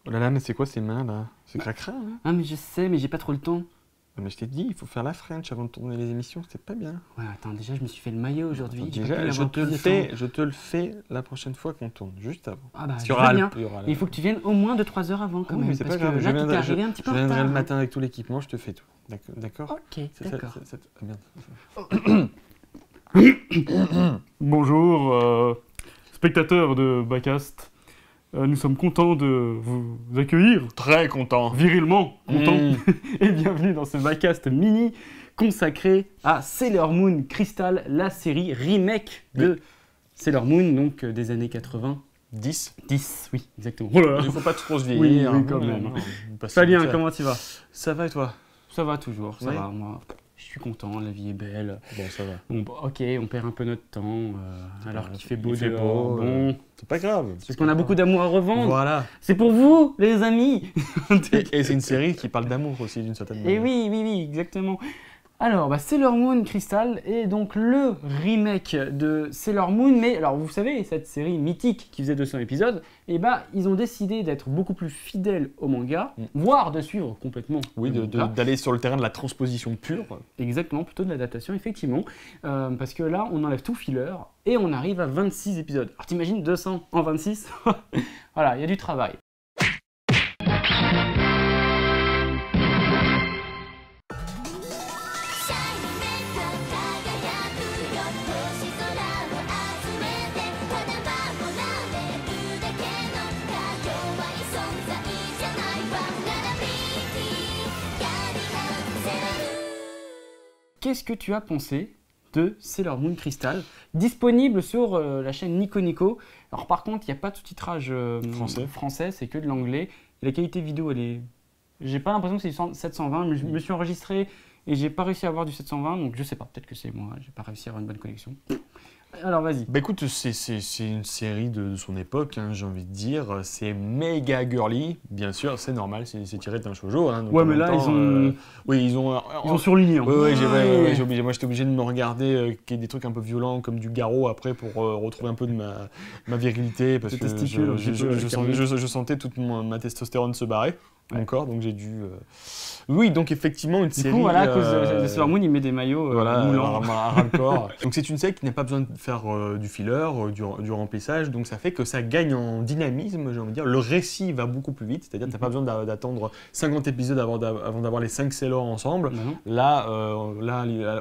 Oh là là, mais c'est quoi ces mains là? C'est cracra, hein? Ah mais je sais, mais j'ai pas trop le temps. Mais je t'ai dit, il faut faire la French avant de tourner les émissions, c'est pas bien. Ouais, attends, déjà je me suis fait le maillot aujourd'hui. j'ai pas pu Déjà, l'avoir plus de temps. je te le fais la prochaine fois qu'on tourne, juste avant. Ah bah, Parce je qu'il y aura veux bien. il y aura Il faut que tu viennes au moins 2-3 heures avant quand Oui, même. mais c'est parce pas grave, que là, tu t'es arrivé un petit peu je en viendrai retard. le hein. matin avec tout l'équipement, je te fais tout. D'accord? Ok, d'accord. Ah merde. Bonjour, spectateurs de Bacast. Nous sommes contents de vous accueillir, Très content. virilement contents, Mmh. et bienvenue dans ce Bacast mini consacré À Sailor Moon Crystal, la série remake de Sailor Moon, donc des années 80. 10. 10, oui, exactement. Oh là là. Il faut pas trop se Oui, vieillir. oui, hein. quand Non, même. non, on passe Fabien, comme ça. comment tu vas? Ça va et toi? Ça va toujours, ça Oui. va. Moi, je suis content, la vie est belle. Bon, ça va. Bon, bah, ok, on perd un peu notre temps, alors qu'il fait beau Il fait dehors. beau, Bon, C'est pas grave. parce qu'on a beaucoup d'amour à revendre. Voilà. C'est pour vous, les amis. Et c'est une série qui parle d'amour aussi, d'une certaine Et manière. oui, exactement. Alors, Sailor Moon Crystal est donc le remake de Sailor Moon, mais alors vous savez, cette série mythique qui faisait 200 épisodes, ils ont décidé d'être beaucoup plus fidèles au manga, voire de suivre complètement Oui, le manga. d'aller sur le terrain de la transposition pure. Exactement, plutôt de l'adaptation, effectivement, parce que là, on enlève tout filler et on arrive à 26 épisodes. Alors t'imagines 200 en 26. Voilà, il y a du travail. Qu'est-ce que tu as pensé de Sailor Moon Crystal, disponible sur la chaîne Nico Nico? Alors par contre, il n'y a pas de sous-titrage français, c'est que de l'anglais. Et la qualité vidéo, elle est... J'ai pas l'impression que c'est du 720, mais je me suis enregistré et j'ai pas réussi à avoir du 720, donc je sais pas, peut-être que c'est moi, j'ai pas réussi à avoir une bonne connexion. Alors vas-y. Bah écoute, c'est une série de son époque, hein, j'ai envie de dire. C'est méga girly, bien sûr, c'est normal, c'est tiré d'un shoujo. Hein, donc Ouais, en mais même là, temps, ils ils ont surligné. Hein. Ouais, j'ai obligé. Moi, j'étais obligé de me regarder des trucs un peu violents comme du garrot après pour retrouver un peu de ma virilité parce Tes que testicules, un petit peu, je sentais toute ma testostérone se barrer. Ouais. Mon corps, donc j'ai dû... Oui, donc effectivement, une Du série... coup, voilà, à cause de Sailor Moon, il met des maillots moulants. à ras-le-corps. Donc c'est une série qui n'a pas besoin de faire du filler, du remplissage, donc ça fait que ça gagne en dynamisme, j'ai envie de dire. Le récit va beaucoup plus vite, c'est-à-dire que tu n'as pas besoin d'attendre 50 épisodes avant d'avoir les 5 Sailors ensemble. Bah non. Là,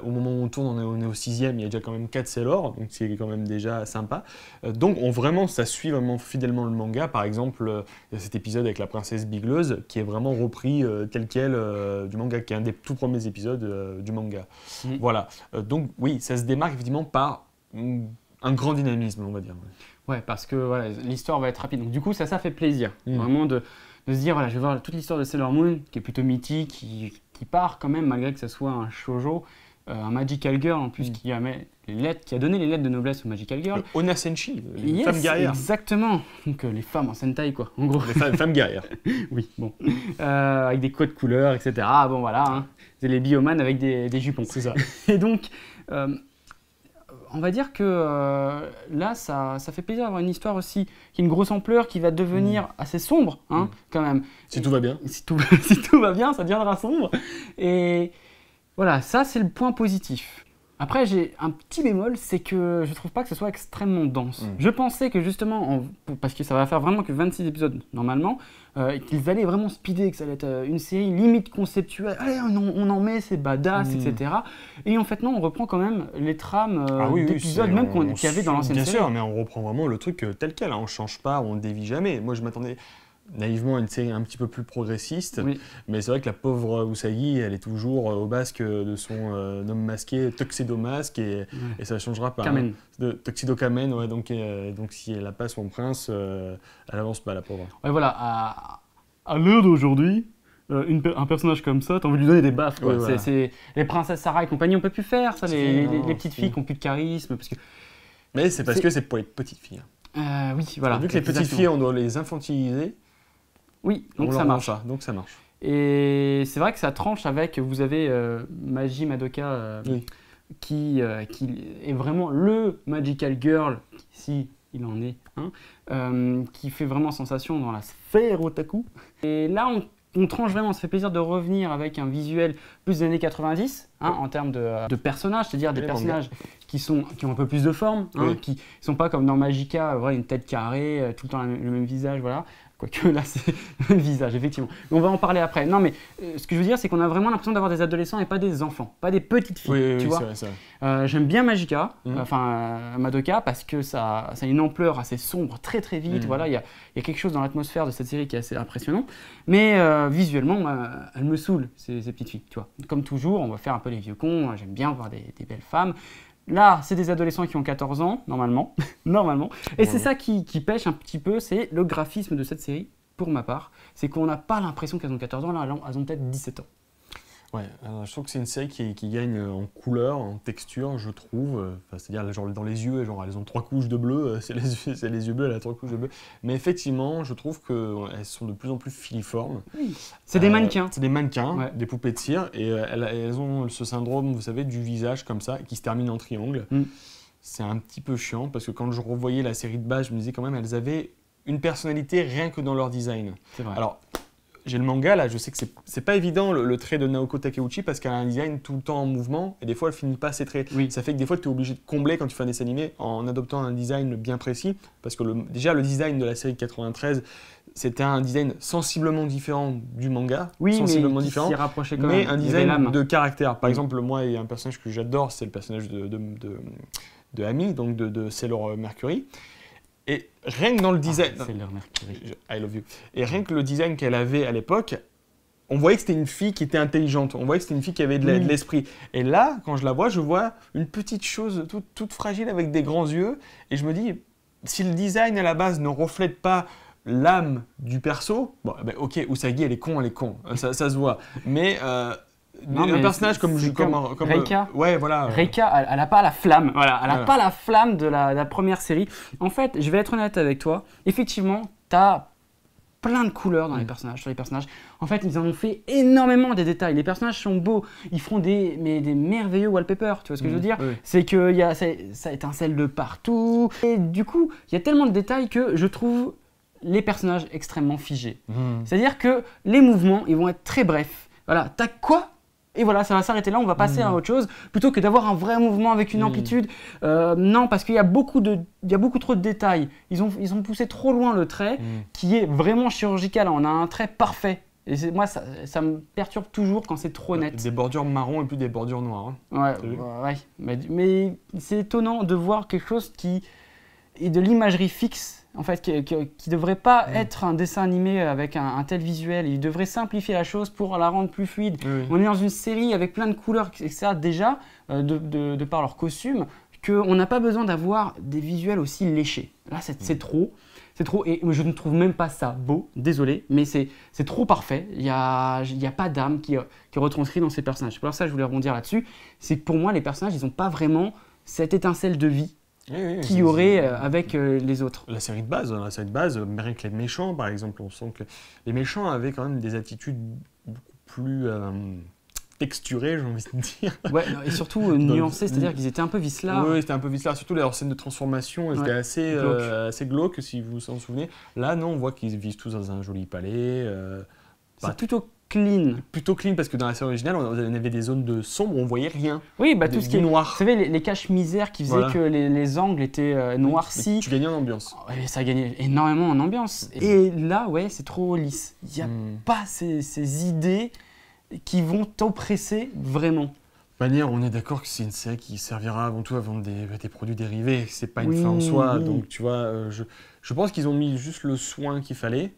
au moment où on tourne, on est au 6e, il y a déjà quand même 4 Sailors, donc c'est quand même déjà sympa. Donc ça suit vraiment fidèlement le manga. Par exemple, il y a cet épisode avec la princesse Bigleuse qui est vraiment repris tel quel du manga, qui est un des tout premiers épisodes du manga. Voilà. Donc oui, ça se démarque effectivement par un grand dynamisme, on va dire. Ouais, parce que voilà, l'histoire va être rapide. Donc du coup, ça fait plaisir. Mm. Vraiment de se dire, voilà, je vais voir toute l'histoire de Sailor Moon, qui est plutôt mythique, qui part quand même, malgré que ce soit un shoujo, un Magical Girl en plus, qui a donné les lettres de noblesse au Magical Girl. Le Onasenshi, les Yes, femmes guerrières. Exactement. Donc les femmes en Sentai, quoi, en gros. Les femmes guerrières. Oui, bon. Avec des codes couleurs, etc. Ah, bon, voilà. Hein. C'est les biomanes avec des jupons. C'est ça. Et donc, on va dire que là, ça fait plaisir d'avoir une histoire aussi qui a une grosse ampleur, qui va devenir assez sombre, hein, quand même. Si tout va bien. Si tout va bien, ça deviendra sombre. Et voilà, ça, c'est le point positif. Après, j'ai un petit bémol, c'est que je trouve pas que ce soit extrêmement dense. Je pensais que justement, parce que ça va faire vraiment que 26 épisodes normalement, qu'ils allaient vraiment speeder, que ça allait être une série limite conceptuelle. Allez, on en met, c'est badass, etc. Et en fait, non, on reprend quand même les trames d'épisodes, même qu'il y avait dans l'ancienne série. Bien sûr, mais on reprend vraiment le truc tel quel. Hein. On change pas, on dévie jamais. Moi, je m'attendais naïvement à une série un petit peu plus progressiste, mais c'est vrai que la pauvre Usagi, elle est toujours au basque de son homme masqué, Tuxedo Mask, et ça ne changera pas. Kamen. De Tuxedo Kamen, ouais, donc si elle n'a pas son prince, elle avance pas, la pauvre. Ouais, voilà, À l'heure d'aujourd'hui, un personnage comme ça, t'as envie de lui donner des baffes. Ouais, voilà. C'est les princesses Sarah et compagnie, on peut plus faire ça, les petites filles qui n'ont plus de charisme. Parce que mais c'est parce que c'est pour les petites filles. Oui, voilà. Vu que les petites filles, on doit les infantiliser. Oui, donc ça marche. Donc ça marche. Et c'est vrai que ça tranche avec, vous avez Magi Madoka qui est vraiment le Magical Girl. Si il en est un, qui fait vraiment sensation dans la sphère otaku. Et là, on tranche vraiment, ça fait plaisir de revenir avec un visuel plus des années 90, en termes de personnages, c'est-à-dire des personnages qui ont un peu plus de forme, qui ne sont pas comme dans Magica, voilà, une tête carrée, tout le temps le même visage, voilà. Quoique là, c'est le même visage, effectivement. Mais on va en parler après. Non, mais ce que je veux dire, c'est qu'on a vraiment l'impression d'avoir des adolescents et pas des enfants, pas des petites filles, tu vois. C'est vrai. J'aime bien Magica, Madoka, parce que ça a une ampleur assez sombre, très très vite. Voilà, il y a quelque chose dans l'atmosphère de cette série qui est assez impressionnant. Mais visuellement, elle me saoule, ces petites filles, tu vois. Comme toujours, on va faire un peu les vieux cons. J'aime bien voir des belles femmes. Là, c'est des adolescents qui ont 14 ans, normalement. Normalement. Et c'est ça qui pêche un petit peu, c'est le graphisme de cette série, pour ma part. C'est qu'on n'a pas l'impression qu'elles ont 14 ans, là, elles ont peut-être 17 ans. Ouais, je trouve que c'est une série qui gagne en couleur, en texture, je trouve. C'est-à-dire, genre, dans les yeux, genre, elles ont 3 couches de bleu, c'est les yeux bleus, elle a 3 couches de bleu. Mais effectivement, je trouve qu'elles sont de plus en plus filiformes. Oui. C'est des mannequins. C'est des mannequins, des poupées de cire, et elles ont ce syndrome, vous savez, du visage comme ça, qui se termine en triangle. C'est un petit peu chiant, parce que quand je revoyais la série de base, je me disais quand même, elles avaient une personnalité rien que dans leur design. C'est vrai. Alors, j'ai le manga, là, je sais que c'est pas évident le trait de Naoko Takeuchi parce qu'elle a un design tout le temps en mouvement et des fois elle finit pas ses traits. Oui. Ça fait que des fois tu es obligé de combler quand tu fais un dessin animé en adoptant un design bien précis parce que déjà le design de la série de 93 c'était un design sensiblement différent du manga, sensiblement mais différent, s'y rapprochait quand mais même. un design de caractère. Par exemple, moi, il y a un personnage que j'adore, c'est le personnage de Amy, donc de Sailor Mercury. Et rien que dans le design... Sailor Mercury. I love you. Et rien que le design qu'elle avait à l'époque, on voyait que c'était une fille qui était intelligente. On voyait que c'était une fille qui avait de l'esprit. Et là, quand je la vois, je vois une petite chose toute fragile avec des grands yeux. Et je me dis, si le design à la base ne reflète pas l'âme du perso, bon, ben ok, Usagi, elle est con, ça se voit. Mais... un personnage comme Reika. Ouais, voilà. Reika, elle n'a pas la flamme. Voilà, elle n'a pas la flamme de la première série. En fait, je vais être honnête avec toi. Effectivement, tu as plein de couleurs dans les personnages, sur les personnages. En fait, ils en ont fait énormément des détails. Les personnages sont beaux. Ils font des merveilleux wallpapers. Tu vois ce que je veux dire? C'est que ça étincelle de partout. Et du coup, il y a tellement de détails que je trouve les personnages extrêmement figés. C'est-à-dire que les mouvements, ils vont être très brefs. Voilà, t'as quoi? Et voilà, ça va s'arrêter là, on va passer à autre chose, plutôt que d'avoir un vrai mouvement avec une amplitude. Non, parce qu'il y a beaucoup trop de détails. Ils ont poussé trop loin le trait, qui est vraiment chirurgical. On a un trait parfait. Et moi, ça me perturbe toujours quand c'est trop net. Des bordures marron et plus des bordures noires. Hein. Ouais. Mais c'est étonnant de voir quelque chose qui est de l'imagerie fixe. En fait, qui ne devrait pas être un dessin animé avec un tel visuel. Il devrait simplifier la chose pour la rendre plus fluide. On est dans une série avec plein de couleurs, etc. déjà, de par leur costume, qu'on n'a pas besoin d'avoir des visuels aussi léchés. Là, c'est trop. C'est trop. Et je ne trouve même pas ça beau, désolé, mais c'est trop parfait. Il n'y a pas d'âme qui est retranscrite dans ces personnages. C'est pour ça que je voulais rebondir là-dessus. C'est que pour moi, les personnages, ils n'ont pas vraiment cette étincelle de vie qu'il y aurait avec les autres. La série de base, rien que les méchants, par exemple, on sent que les méchants avaient quand même des attitudes beaucoup plus texturées, j'ai envie de dire. Ouais, et surtout nuancées, c'est-à-dire qu'ils étaient un peu vicelards. Oui, c'était un peu vicelards. Surtout leur scène de transformation, elle était assez glauque, si vous vous en souvenez. Là, non, on voit qu'ils vivent tous dans un joli palais. C'est plutôt clean. Plutôt clean parce que dans la série originale, on avait des zones de sombre où on voyait rien. Oui, tout ce qui est noir. Vous savez, les caches-misères qui faisaient que les angles étaient noircis. Tu gagnais en ambiance. Ouais, ça gagnait énormément en ambiance. Et là, c'est trop lisse. Il n'y a pas ces idées qui vont t'oppresser vraiment. De toute manière, on est d'accord que c'est une série qui servira avant tout à vendre des produits dérivés. C'est pas une fin en soi. Donc, tu vois, je pense qu'ils ont mis juste le soin qu'il fallait.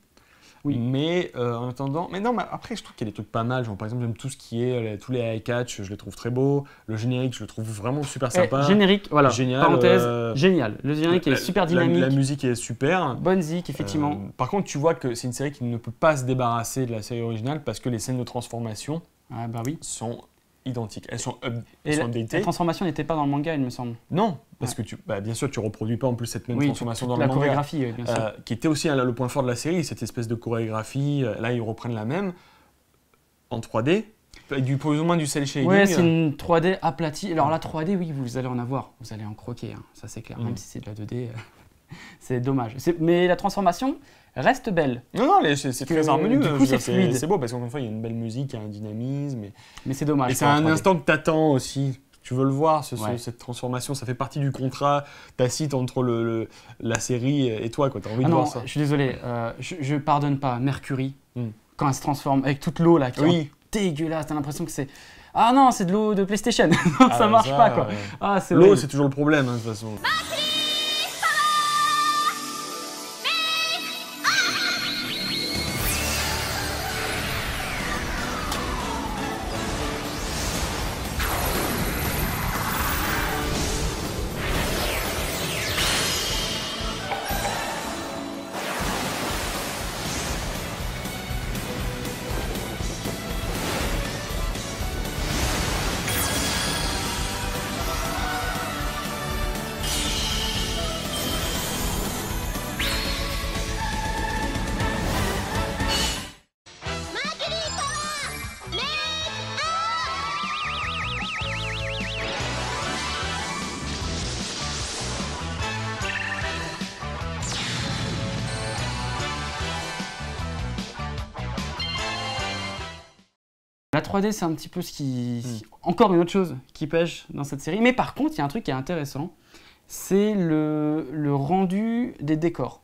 Mais en attendant, mais après je trouve qu'il y a des trucs pas mal, genre par exemple j'aime tout ce qui est tous les high catch, je les trouve très beaux, le générique je le trouve vraiment super sympa. Générique, voilà, génial, parenthèse, génial, le générique est super dynamique. La musique est super. Bonne zik, effectivement. Par contre tu vois que c'est une série qui ne peut pas se débarrasser de la série originale parce que les scènes de transformation sont identiques, elles sont updatées. La transformation n'était pas dans le manga, il me semble. Non, parce que bien sûr tu reproduis pas en plus cette même transformation dans le manga. La chorégraphie, bien sûr. Qui était aussi le point fort de la série, cette espèce de chorégraphie. Là ils reprennent la même en 3D, avec plus ou moins du cel shading. Ouais, c'est une 3D aplatie. Alors la 3D, oui, vous allez en avoir, vous allez en croquer, ça c'est clair, même si c'est de la 2D. C'est dommage. Mais la transformation reste belle. Non, c'est très harmonieux. Du coup, c'est fluide. C'est beau parce qu'encore une fois, il y a une belle musique, il y a un dynamisme. Mais c'est dommage. Et c'est un instant que t'attends aussi. Tu veux le voir, cette transformation. Ça fait partie du contrat tacite entre la série et toi. T'as envie de voir ça. Je suis désolé. Je pardonne pas Mercury quand elle se transforme avec toute l'eau là. Qui est dégueulasse. T'as l'impression que c'est... Ah non, c'est de l'eau de PlayStation. Ça marche pas quoi. Ah, l'eau, c'est toujours le problème de toute façon. La 3D, c'est un petit peu ce qui... Encore une autre chose qui pêche dans cette série. Mais par contre, il y a un truc qui est intéressant, c'est le rendu des décors.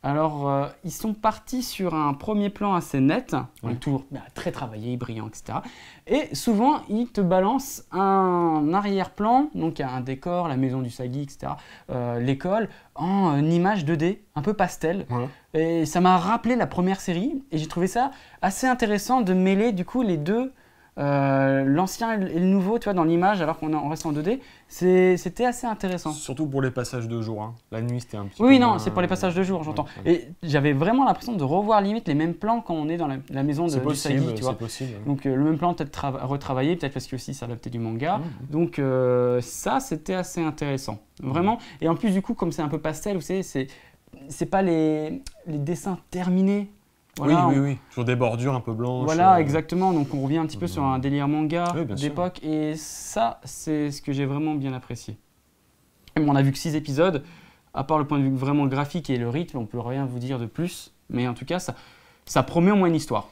Alors, ils sont partis sur un premier plan assez net, tout très travaillé, brillant, etc. Et souvent, ils te balancent un arrière-plan, donc un décor, la maison du Sagi, etc., l'école, en image 2D, un peu pastel. Et ça m'a rappelé la première série, et j'ai trouvé ça assez intéressant de mêler du coup les deux, l'ancien et le nouveau, tu vois, dans l'image, alors qu'on reste en 2D. C'était assez intéressant. Surtout pour les passages de jour. Hein. La nuit, c'était un petit peu... Oui, non, c'est pour les passages de jour, j'entends. Et j'avais vraiment l'impression de revoir limite les mêmes plans quand on est dans la maison du Sagi, tu vois. C'est possible. Donc le même plan peut-être retravaillé, peut-être parce que aussi ça adapté du manga. Donc ça, c'était assez intéressant. Vraiment. Et en plus, du coup, comme c'est un peu pastel, vous savez, c'est pas les dessins terminés. Voilà, oui. Toujours des bordures un peu blanches. Voilà, exactement. Donc on revient un petit peu sur un délire manga d'époque. Et ça, c'est ce que j'ai vraiment bien apprécié. Et on a vu que 6 épisodes. À part le point de vue vraiment graphique et le rythme, on peut rien vous dire de plus. Mais en tout cas, ça promet au moins une histoire.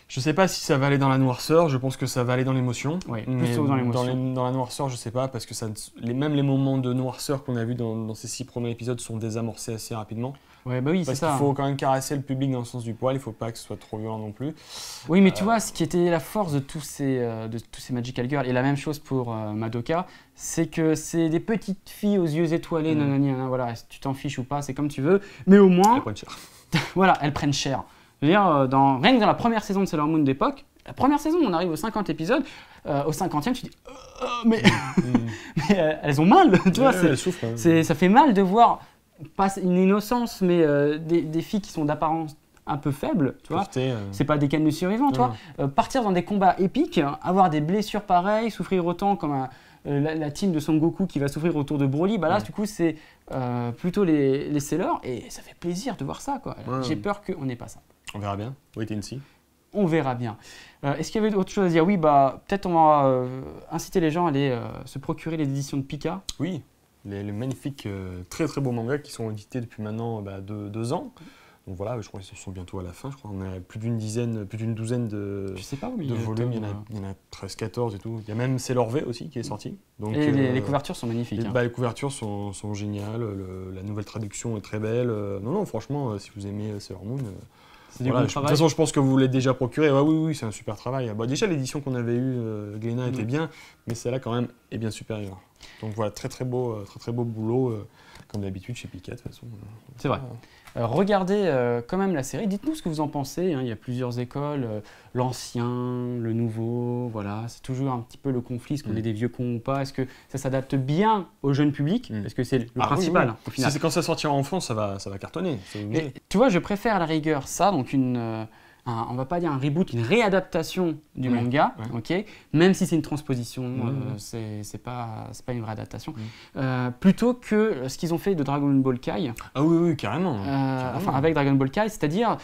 Je sais pas si ça va aller dans la noirceur, je pense que ça va aller dans l'émotion. Oui, plutôt dans l'émotion. Dans la noirceur, je sais pas, parce que même les moments de noirceur qu'on a vus dans ces 6 premiers épisodes sont désamorcés assez rapidement. Ouais, bah oui, c'est ça. Parce qu'il faut quand même caresser le public dans le sens du poil, il faut pas que ce soit trop violent non plus. Oui, mais tu vois, ce qui était la force de tous ces Magical Girls, et la même chose pour Madoka, c'est que c'est des petites filles aux yeux étoilés, voilà, si tu t'en fiches ou pas, c'est comme tu veux, mais au moins... Elles prennent cher. Voilà, elles prennent cher. Je veux dire, rien que dans la première saison de Sailor Moon d'époque, la première saison, on arrive aux 50 épisodes, au 50e, tu te dis mais elles ont mal, tu vois, elles souffrent, ça fait mal de voir, pas une innocence, mais des filles qui sont d'apparence un peu faibles, tu vois, c'est pas des cannes survivants, tu vois, partir dans des combats épiques, avoir des blessures pareilles, souffrir autant comme la team de Son Goku qui va souffrir autour de Broly, bah là, du coup, c'est plutôt les Sailor, et ça fait plaisir de voir ça, quoi. J'ai peur qu'on n'ait pas ça. On verra bien. Wait and see. On verra bien. Est-ce qu'il y avait autre chose à dire? Oui, bah peut-être on va inciter les gens à aller se procurer les éditions de Pika. Oui, les magnifiques, très très beaux mangas qui sont édités depuis maintenant 2 ans. Donc voilà, je crois qu'ils sont bientôt à la fin. Je crois qu'on a plus d'une douzaine de volumes. Il y en a 13-14 et tout. Il y a même Sailor V aussi qui est sorti. Donc, et les couvertures sont magnifiques. Les couvertures sont géniales. La nouvelle traduction est très belle. Non, franchement, si vous aimez Sailor Moon... Voilà, de toute façon, je pense que vous l'avez déjà procuré. Oui, c'est un super travail. Déjà, l'édition qu'on avait eue, Glénat, était bien, mais celle-là, quand même, est bien supérieure. Donc voilà, très beau boulot, comme d'habitude chez Pika, de toute façon. C'est vrai. Regardez quand même la série, dites-nous ce que vous en pensez. Il y a plusieurs écoles, l'ancien, le nouveau, voilà. C'est toujours un petit peu le conflit, est-ce qu'on est des vieux cons ou pas? Est-ce que ça s'adapte bien au jeune public? Parce que c'est le principal, au final. Quand ça sortira en France, ça va cartonner. Et, tu vois, je préfère à la rigueur ça, donc on va pas dire un reboot, une réadaptation du manga, ok, même si c'est une transposition, c'est pas une vraie adaptation, plutôt que ce qu'ils ont fait de Dragon Ball Kai. Ah oui, carrément. Enfin, avec Dragon Ball Kai, c'est-à-dire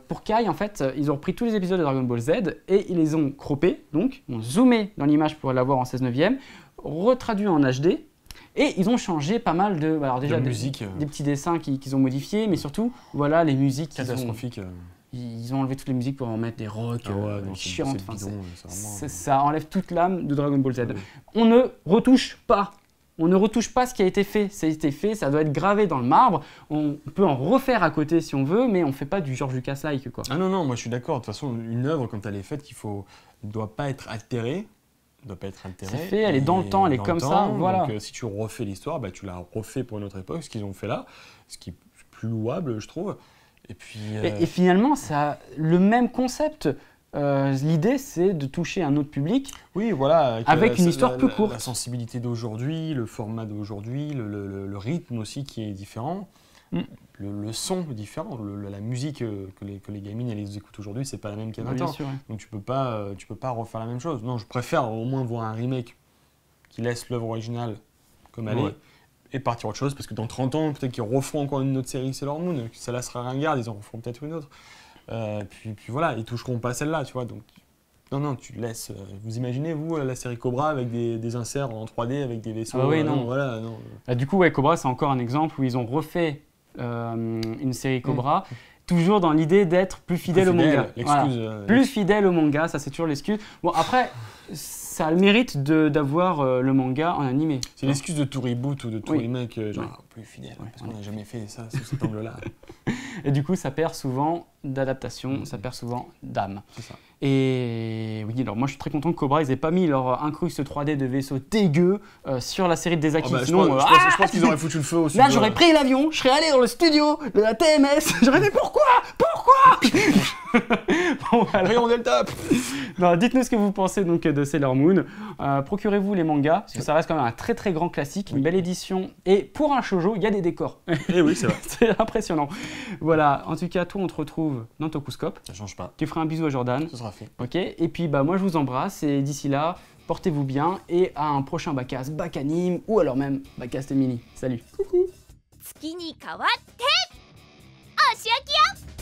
pour Kai, en fait, ils ont repris tous les épisodes de Dragon Ball Z et ils les ont croppés, donc ont zoomé dans l'image pour l'avoir en 16/9, retraduit en HD. Et ils ont changé pas mal de... Alors déjà, de musique. Des petits dessins qu'ils ont modifiés, mais surtout, voilà, les musiques... Catastrophique. Ils ont enlevé toutes les musiques pour en mettre des rock chiantes. Vraiment... Ça enlève toute l'âme de Dragon Ball Z. Oui. On ne retouche pas. On ne retouche pas ce qui a été fait. Ça a été fait, ça doit être gravé dans le marbre. On peut en refaire à côté si on veut, mais on ne fait pas du George Lucas-like, quoi. Ah non, moi je suis d'accord. De toute façon, une œuvre, quand elle est faite, ne doit pas être altérée. C'est fait, elle est dans le temps, elle est comme ça, voilà. Donc si tu refais l'histoire, tu l'as refait pour une autre époque, ce qu'ils ont fait là, ce qui est plus louable, je trouve. Et puis... Et finalement, ça a le même concept. L'idée, c'est de toucher un autre public. Oui, voilà. Avec une histoire plus courte. La sensibilité d'aujourd'hui, le format d'aujourd'hui, le rythme aussi qui est différent. Le son est différent. La musique que les gamines elles écoutent aujourd'hui, c'est pas la même qu'il y a 20 ans. Sûr, ouais. Donc tu peux pas refaire la même chose. Non, je préfère au moins voir un remake qui laisse l'œuvre originale comme elle est et partir autre chose, parce que dans 30 ans, peut-être qu'ils referont encore une autre série Sailor Moon, ça là sera ringard, ils en referont peut-être une autre. Puis voilà, ils toucheront pas celle-là, tu vois. Donc non, tu laisses. Vous imaginez, vous, la série Cobra avec des inserts en 3D avec des vaisseaux. Non. Voilà, non. Du coup, Cobra, c'est encore un exemple où ils ont refait une série Cobra, toujours dans l'idée d'être plus fidèle au manga. Plus fidèle au manga, ça c'est toujours l'excuse. Bon, après, ça a le mérite d'avoir le manga en animé. C'est l'excuse de tout reboot ou de tout remake, plus fidèle, parce qu'on n'a jamais fait ça sous cet angle-là. Et du coup, ça perd souvent d'adaptation, ça perd souvent d'âme. C'est ça. Et oui, alors moi je suis très content que Cobra, ils n'aient pas mis leur incruste 3D de vaisseau dégueu sur la série de Dezaki. Je pense qu'ils auraient foutu le feu au studio. Là, j'aurais pris l'avion, je serais allé dans le studio de la TMS, j'aurais fait pourquoi Bon, Rayon Delta. Non, dites-nous ce que vous pensez donc de Sailor Moon. Procurez-vous les mangas, parce que ça reste quand même un très très grand classique, une belle édition. Et pour un shoujo, il y a des décors. Et oui, c'est vrai. C'est impressionnant. Voilà, en tout cas, toi, on te retrouve dans Tokuscope. Ça change pas. Tu feras un bisou à Jordan. Ce sera fait. Ok, et puis moi je vous embrasse, et d'ici là, portez-vous bien, et à un prochain Baccast, Backanime, ou alors même Baccast et Mini. Salut. Coucou. 月に変わって足焼きよ